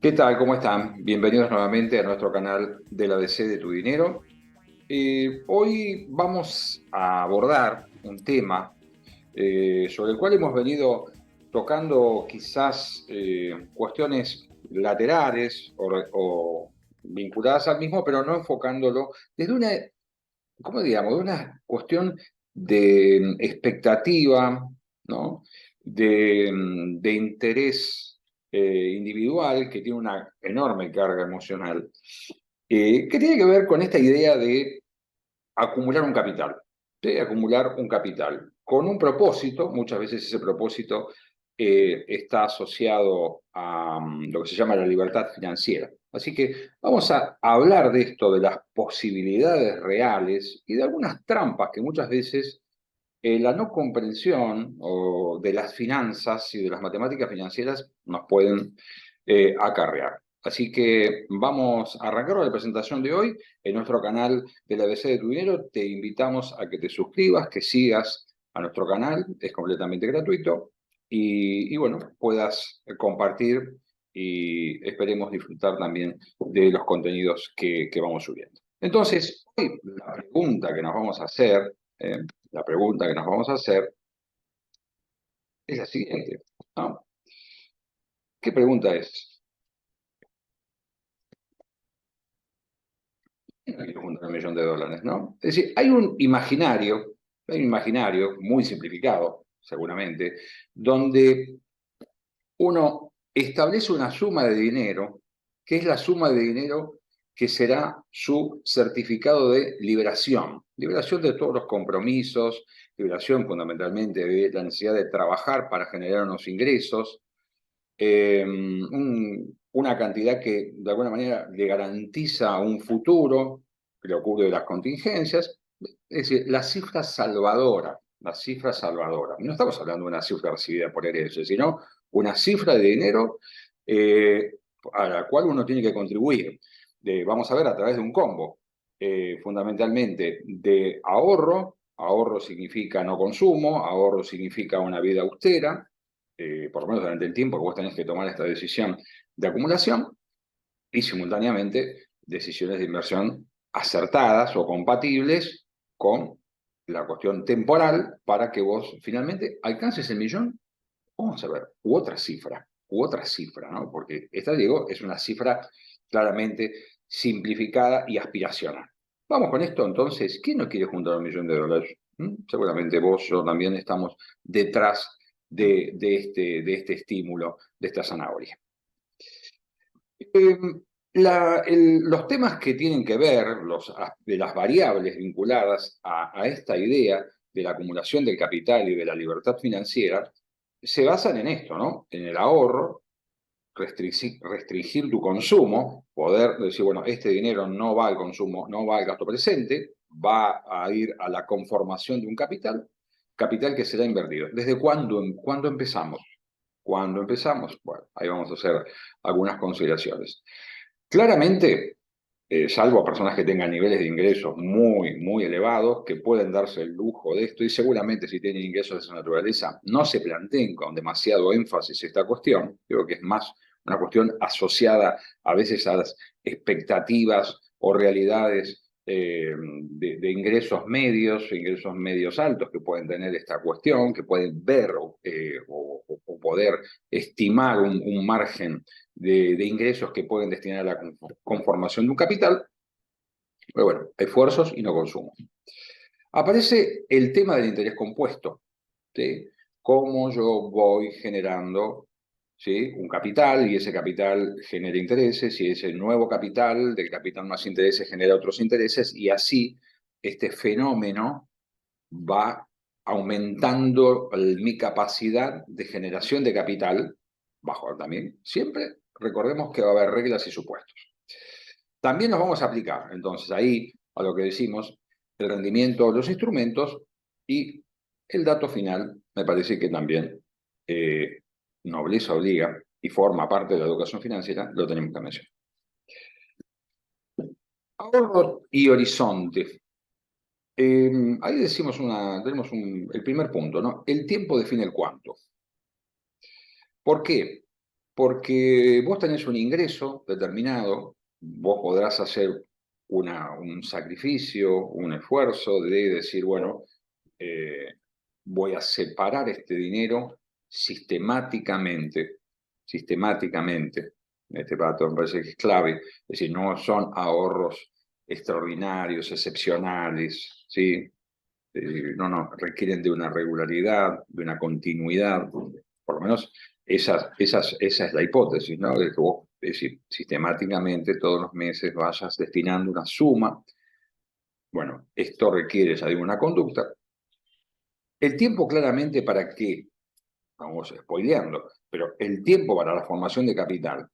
¿Qué tal? ¿Cómo están? Bienvenidos nuevamente a nuestro canal del ABC de tu dinero. Hoy vamos a abordar un tema sobre el cual hemos venido tocando quizás cuestiones laterales o vinculadas al mismo, pero no enfocándolo desde una, ¿cómo digamos? De una cuestión de expectativa, ¿no? De interés individual que tiene una enorme carga emocional, que tiene que ver con esta idea de acumular un capital, ¿sí? Acumular un capital con un propósito. Muchas veces ese propósito está asociado a lo que se llama la libertad financiera. Así que vamos a hablar de esto, de las posibilidades reales y de algunas trampas que muchas veces la no comprensión o de las finanzas y de las matemáticas financieras nos pueden acarrear. Así que vamos a arrancar la presentación de hoy en nuestro canal del ABC de tu dinero. Te invitamos a que te suscribas, que sigas a nuestro canal, es completamente gratuito y bueno, puedas compartir y esperemos disfrutar también de los contenidos que vamos subiendo. Entonces, hoy la pregunta que nos vamos a hacer, eh, la pregunta que nos vamos a hacer es la siguiente, ¿no? ¿Qué pregunta es? ¿Quién no quiere juntar $1 millón, no? Es decir, hay un imaginario muy simplificado, seguramente, donde uno establece una suma de dinero, que es la suma de dinero que será su certificado de liberación. Liberación de todos los compromisos, liberación fundamentalmente de la necesidad de trabajar para generar unos ingresos, una cantidad que de alguna manera le garantiza un futuro, que le ocurre de las contingencias. Es decir, la cifra salvadora, la cifra salvadora. No estamos hablando de una cifra recibida por herencia, sino una cifra de dinero a la cual uno tiene que contribuir. Vamos a ver a través de un combo, fundamentalmente de ahorro. Ahorro significa no consumo, ahorro significa una vida austera, por lo menos durante el tiempo que vos tenés que tomar esta decisión de acumulación, y simultáneamente decisiones de inversión acertadas o compatibles con la cuestión temporal para que vos finalmente alcances el millón, vamos a ver, u otra cifra, ¿no? Porque esta, digo, es una cifra claramente simplificada y aspiracional. Vamos con esto entonces. ¿Quién no quiere juntar $1 millón? Seguramente vos, yo también estamos detrás de este estímulo, de esta zanahoria. Eh, los temas que tienen que ver, de las variables vinculadas a esta idea de la acumulación del capital y de la libertad financiera, se basan en esto, ¿no? En el ahorro, restringir tu consumo, poder decir, bueno, este dinero no va al consumo, no va al gasto presente, va a ir a la conformación de un capital, capital que será invertido. ¿Desde cuándo empezamos? ¿Cuándo empezamos? Bueno, ahí vamos a hacer algunas consideraciones. Claramente, salvo a personas que tengan niveles de ingresos muy, muy elevados, que pueden darse el lujo de esto, y seguramente si tienen ingresos de esa naturaleza, no se planteen con demasiado énfasis esta cuestión. Creo que es más una cuestión asociada a veces a las expectativas o realidades de ingresos medios altos que pueden tener esta cuestión, que pueden ver o poder estimar un margen de ingresos que pueden destinar a la conformación de un capital, pero bueno, esfuerzos y no consumo. Aparece el tema del interés compuesto, ¿sí? Cómo yo voy generando, ¿sí?, un capital y ese capital genera intereses y ese nuevo capital, del capital más intereses, genera otros intereses y así este fenómeno va aumentando mi capacidad de generación de capital, bajo también, siempre recordemos que va a haber reglas y supuestos. También nos vamos a aplicar, entonces, ahí a lo que decimos, el rendimiento de los instrumentos y el dato final, me parece que también nobleza obliga y forma parte de la educación financiera, lo tenemos que mencionar. Ahorro y horizonte. Ahí decimos tenemos el primer punto, ¿no? El tiempo define el cuánto. ¿Por qué? Porque vos tenés un ingreso determinado, vos podrás hacer un sacrificio, un esfuerzo de decir, bueno, eh, voy a separar este dinero sistemáticamente, sistemáticamente. Este patrón me parece que es clave. Es decir, no son ahorros extraordinarios, excepcionales, ¿sí? No, requieren de una regularidad, de una continuidad, por lo menos esa es la hipótesis, ¿no? De que vos, es decir, sistemáticamente todos los meses vayas destinando una suma. Bueno, esto requiere ya de una conducta. El tiempo claramente para qué, vamos spoileando, pero el tiempo para la formación de capital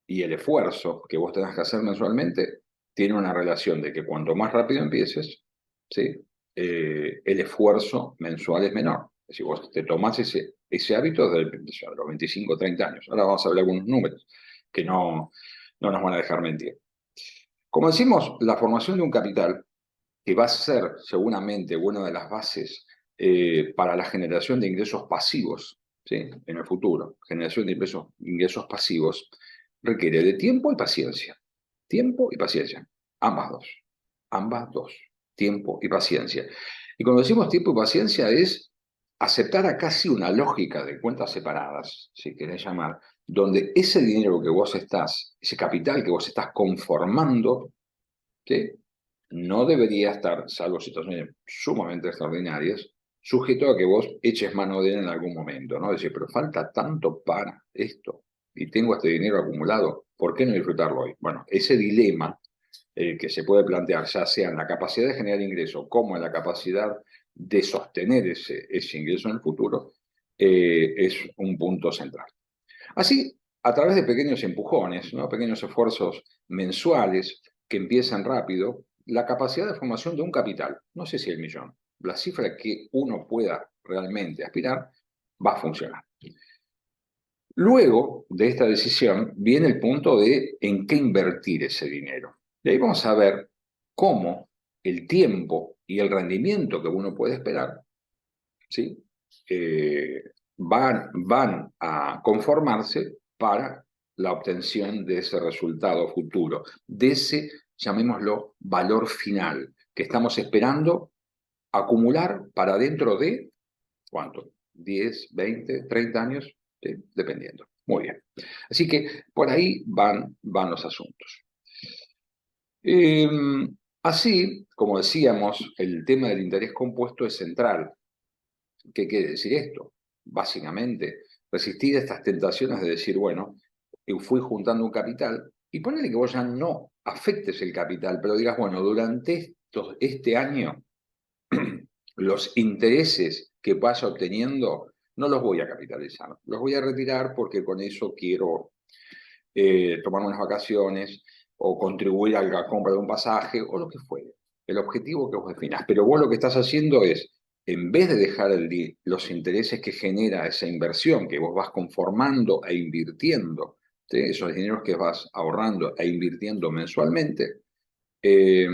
y el esfuerzo que vos tengas que hacer mensualmente tiene una relación de que cuanto más rápido empieces, ¿sí? El esfuerzo mensual es menor. Es decir, vos te tomás ese hábito desde los 25, 30 años. Ahora vamos a ver algunos números que no nos van a dejar mentir. Como decimos, la formación de un capital, que va a ser seguramente una de las bases para la generación de ingresos pasivos, ¿sí? En el futuro, generación de ingresos pasivos, requiere de tiempo y paciencia. Tiempo y paciencia. Ambas dos. Tiempo y paciencia. Y cuando decimos tiempo y paciencia es aceptar a casi una lógica de cuentas separadas, si querés llamar, donde ese dinero que vos estás, ese capital que vos estás conformando, ¿sí? No debería estar, salvo situaciones sumamente extraordinarias, sujeto a que vos eches mano de él en algún momento, ¿no? Decir, pero falta tanto para esto y tengo este dinero acumulado, ¿por qué no disfrutarlo hoy? Bueno, ese dilema que se puede plantear, ya sea en la capacidad de generar ingreso como en la capacidad de sostener ese ingreso en el futuro, es un punto central. Así, a través de pequeños empujones, ¿no? Pequeños esfuerzos mensuales que empiezan rápido, la capacidad de formación de un capital, no sé si el millón, la cifra que uno pueda realmente aspirar, va a funcionar. Luego de esta decisión viene el punto de en qué invertir ese dinero. Y ahí vamos a ver cómo el tiempo y el rendimiento que uno puede esperar, ¿sí? Van a conformarse para la obtención de ese resultado futuro, de ese, llamémoslo, valor final que estamos esperando acumular para dentro de, ¿cuánto? 10, 20, 30 años, ¿sí? Dependiendo. Muy bien. Así que por ahí van los asuntos. Eh, Así, como decíamos, el tema del interés compuesto es central. ¿Qué quiere decir esto? Básicamente, resistir a estas tentaciones de decir, bueno, fui juntando un capital y ponele que vos ya no afectes el capital, pero digas, bueno, durante este año, los intereses que vaya obteniendo no los voy a capitalizar, los voy a retirar porque con eso quiero tomar unas vacaciones o contribuir a la compra de un pasaje o lo que fuere. El objetivo que vos definás. Pero vos lo que estás haciendo es, en vez de dejar los intereses que genera esa inversión, que vos vas conformando e invirtiendo, ¿sí? Esos dineros que vas ahorrando e invirtiendo mensualmente, eh,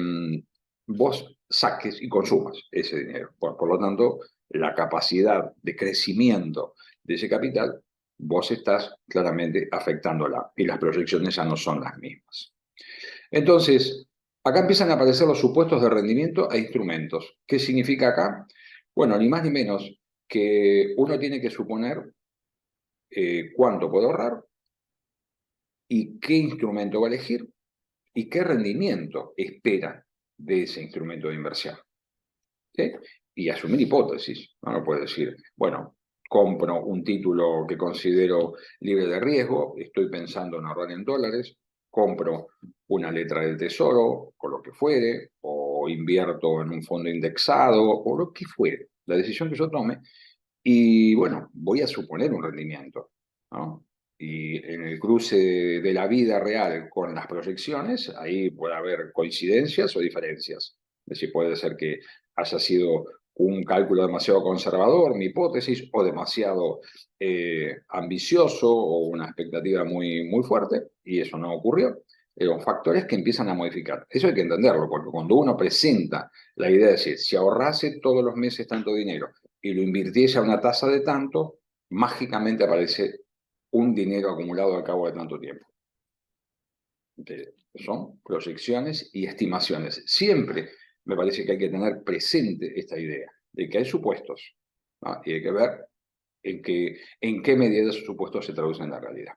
vos saques y consumas ese dinero. Por lo tanto, la capacidad de crecimiento de ese capital, vos estás claramente afectándola y las proyecciones ya no son las mismas. Entonces, acá empiezan a aparecer los supuestos de rendimiento e instrumentos. ¿Qué significa acá? Bueno, ni más ni menos que uno tiene que suponer cuánto puede ahorrar y qué instrumento va a elegir y qué rendimiento espera de ese instrumento de inversión. ¿Sí? Y asumir hipótesis. No puede decir, bueno, compro un título que considero libre de riesgo, estoy pensando en ahorrar en dólares, compro una letra del tesoro, o lo que fuere, o invierto en un fondo indexado, o lo que fuere. La decisión que yo tome, y bueno, voy a suponer un rendimiento, ¿no? Y en el cruce de la vida real con las proyecciones, ahí puede haber coincidencias o diferencias. Es decir, puede ser que haya sido un cálculo demasiado conservador, mi hipótesis, o demasiado ambicioso o una expectativa muy fuerte, y eso no ocurrió. Son factores que empiezan a modificar. Eso hay que entenderlo, porque cuando uno presenta la idea de decir, si ahorrase todos los meses tanto dinero y lo invirtiese a una tasa de tanto, mágicamente aparece un dinero acumulado al cabo de tanto tiempo. Son proyecciones y estimaciones. Siempre me parece que hay que tener presente esta idea de que hay supuestos, ¿no? Y hay que ver en qué medida esos supuestos se traducen en la realidad.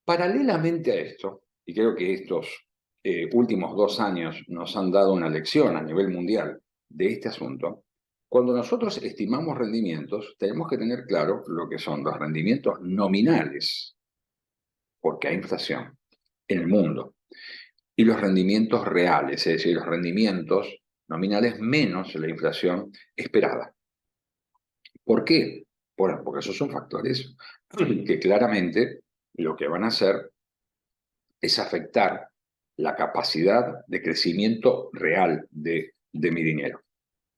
Paralelamente a esto, y creo que estos últimos 2 años nos han dado una lección a nivel mundial de este asunto, cuando nosotros estimamos rendimientos, tenemos que tener claro lo que son los rendimientos nominales, porque hay inflación en el mundo, y los rendimientos reales, es decir, los rendimientos nominales menos la inflación esperada. ¿Por qué? Bueno, porque esos son factores que claramente lo que van a hacer es afectar la capacidad de crecimiento real de mi dinero.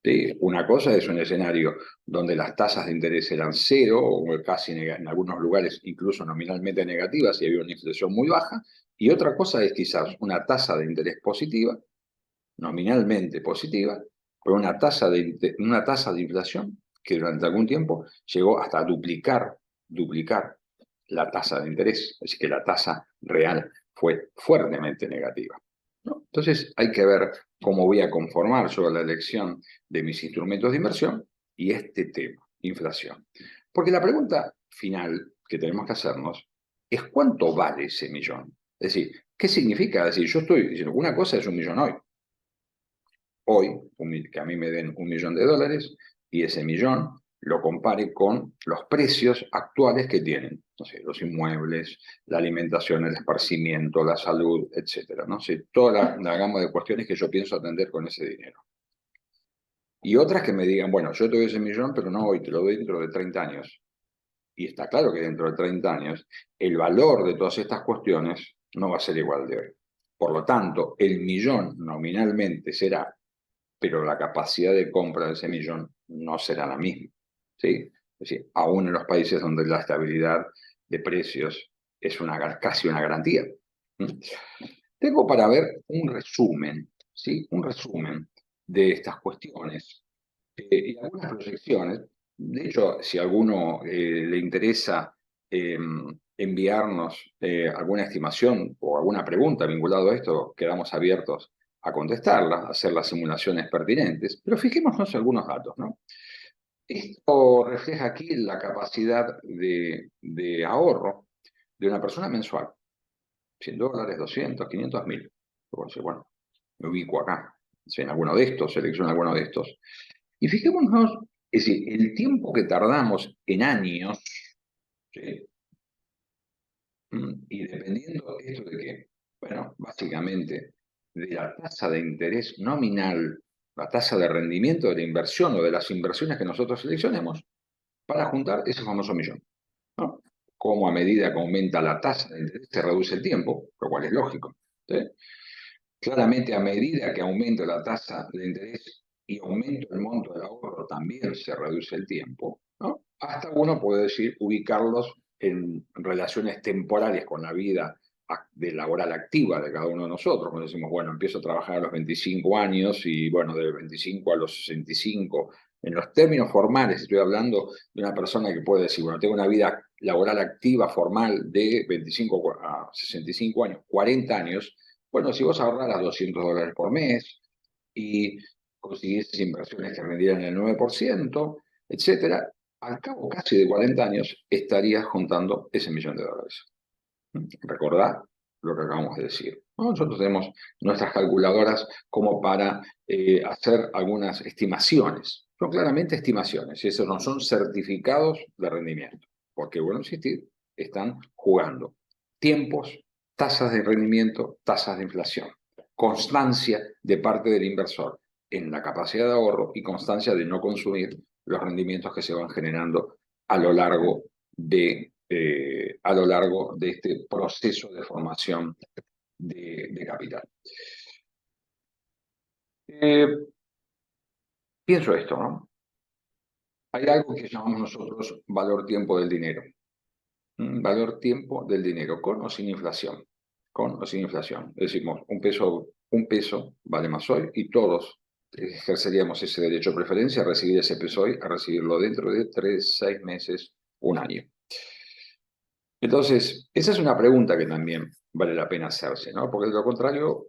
¿Sí? Una cosa es un escenario donde las tasas de interés eran cero o casi en algunos lugares incluso nominalmente negativas y había una inflación muy baja, y otra cosa es quizás una tasa de interés positiva, nominalmente positiva, pero una tasa de inflación que durante algún tiempo llegó hasta duplicar la tasa de interés, así que la tasa real fue fuertemente negativa, ¿no? Entonces hay que ver cómo voy a conformar yo la elección de mis instrumentos de inversión y este tema, inflación. Porque la pregunta final que tenemos que hacernos es ¿cuánto vale ese millón? Es decir, ¿qué significa? Es decir, yo estoy diciendo, una cosa es un millón hoy, que a mí me den $1.000.000 y ese millón lo compare con los precios actuales que tienen, no sé, los inmuebles, la alimentación, el esparcimiento, la salud, etcétera, no sé, toda la gama de cuestiones que yo pienso atender con ese dinero. Y otras que me digan, bueno, yo te doy ese millón, pero no hoy, te lo doy dentro de 30 años. Y está claro que dentro de 30 años el valor de todas estas cuestiones no va a ser igual de hoy. Por lo tanto, el millón nominalmente será, pero la capacidad de compra de ese millón no será la misma, ¿sí? Es decir, aún en los países donde la estabilidad de precios es casi una garantía. Tengo para ver un resumen, ¿sí? Un resumen de estas cuestiones y algunas proyecciones. De hecho, si a alguno le interesa enviarnos alguna estimación o alguna pregunta vinculada a esto, quedamos abiertos a contestarla, a hacer las simulaciones pertinentes, pero fijémonos en algunos datos, ¿no? Esto refleja aquí la capacidad de ahorro de una persona mensual. $100, 200, 500.000. Bueno, me ubico acá. Si en alguno de estos, selecciono alguno de estos. Y fijémonos, es decir, el tiempo que tardamos en años, ¿sí? Y dependiendo esto de qué, bueno, básicamente de la tasa de interés nominal, la tasa de rendimiento de la inversión o de las inversiones que nosotros seleccionemos para juntar ese famoso millón, ¿no? Como a medida que aumenta la tasa de interés se reduce el tiempo, lo cual es lógico, ¿sí? Claramente, a medida que aumenta la tasa de interés y aumenta el monto del ahorro, también se reduce el tiempo, ¿no? Hasta uno puede decir, ubicarlos en relaciones temporales con la vida laboral activa de cada uno de nosotros. Cuando decimos, bueno, empiezo a trabajar a los 25 años y, bueno, de 25 a los 65. En los términos formales, estoy hablando de una persona que puede decir, bueno, tengo una vida laboral activa formal de 25 a 65 años, 40 años. Bueno, si vos ahorraras $200 por mes y consiguieses inversiones que rendieran el 9%, etcétera, al cabo casi de 40 años estarías juntando ese $1.000.000. Recordá lo que acabamos de decir, ¿no? Nosotros tenemos nuestras calculadoras como para hacer algunas estimaciones. Son claramente estimaciones, y esos no son certificados de rendimiento, porque, bueno, insistir, están jugando tiempos, tasas de rendimiento, tasas de inflación, constancia de parte del inversor en la capacidad de ahorro y constancia de no consumir los rendimientos que se van generando a lo largo de este proceso de formación de capital. Pienso esto, ¿no? Hay algo que llamamos nosotros valor tiempo del dinero. Valor tiempo del dinero, con o sin inflación. Con o sin inflación. Decimos, un peso vale más hoy y todos ejerceríamos ese derecho de preferencia a recibir ese peso hoy, a recibirlo dentro de 3, 6 meses, un año. Entonces, esa es una pregunta que también vale la pena hacerse, ¿no? Porque de lo contrario,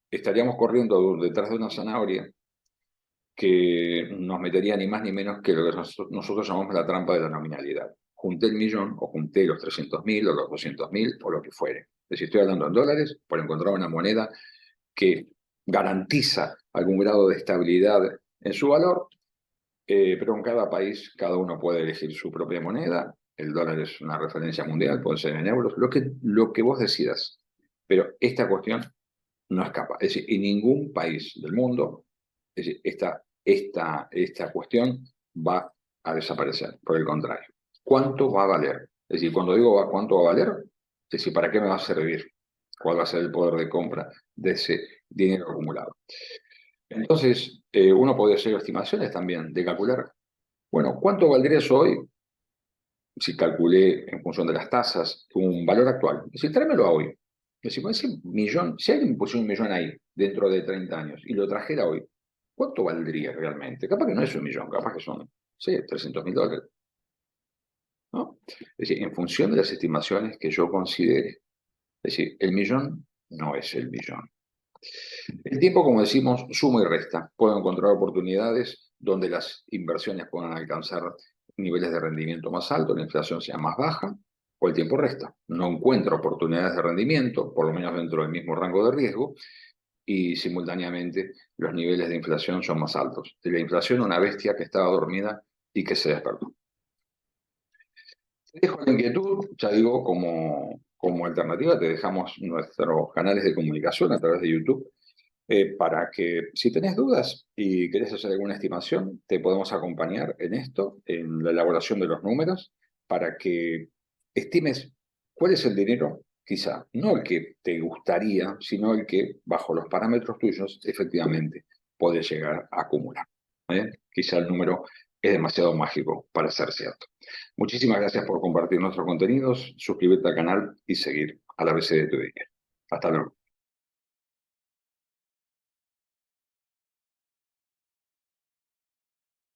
estaríamos corriendo detrás de una zanahoria que nos metería ni más ni menos que lo que nosotros llamamos la trampa de la nominalidad. Junté el millón, o junté los 300.000, o los 200.000, o lo que fuere. Es decir, estoy hablando en dólares por encontrar una moneda que garantiza algún grado de estabilidad en su valor, pero en cada país, cada uno puede elegir su propia moneda. El dólar es una referencia mundial, puede ser en euros, lo que vos decidas. Pero esta cuestión no escapa. Es decir, en ningún país del mundo, es decir, esta cuestión va a desaparecer. Por el contrario, ¿cuánto va a valer? Es decir, cuando digo cuánto va a valer, es decir, ¿para qué me va a servir? ¿Cuál va a ser el poder de compra de ese dinero acumulado? Entonces, uno puede hacer estimaciones también de calcular, bueno, ¿cuánto valdría eso hoy si calculé en función de las tasas un valor actual? Es decir, tráemelo a hoy. Es decir, con ese millón, si alguien me pusiera un millón ahí dentro de 30 años y lo trajera hoy, ¿cuánto valdría realmente? Capaz que no es un millón, capaz que son, sí, 300.000 dólares, ¿no? Es decir, en función de las estimaciones que yo considere. Es decir, el millón no es el millón. El tiempo, como decimos, suma y resta. Puedo encontrar oportunidades donde las inversiones puedan alcanzar niveles de rendimiento más altos, la inflación sea más baja, o el tiempo resta. No encuentro oportunidades de rendimiento, por lo menos dentro del mismo rango de riesgo, y simultáneamente los niveles de inflación son más altos. De la inflación, una bestia que estaba dormida y que se despertó. Te dejo la inquietud, ya digo, como alternativa, te dejamos nuestros canales de comunicación a través de YouTube, para que si tenés dudas y querés hacer alguna estimación, te podemos acompañar en esto, en la elaboración de los números, para que estimes cuál es el dinero, quizá, no el que te gustaría, sino el que, bajo los parámetros tuyos, efectivamente puedes llegar a acumular. Quizá el número es demasiado mágico para ser cierto. Muchísimas gracias por compartir nuestros contenidos, suscribirte al canal y seguir al ABC de tu dinero. Hasta luego.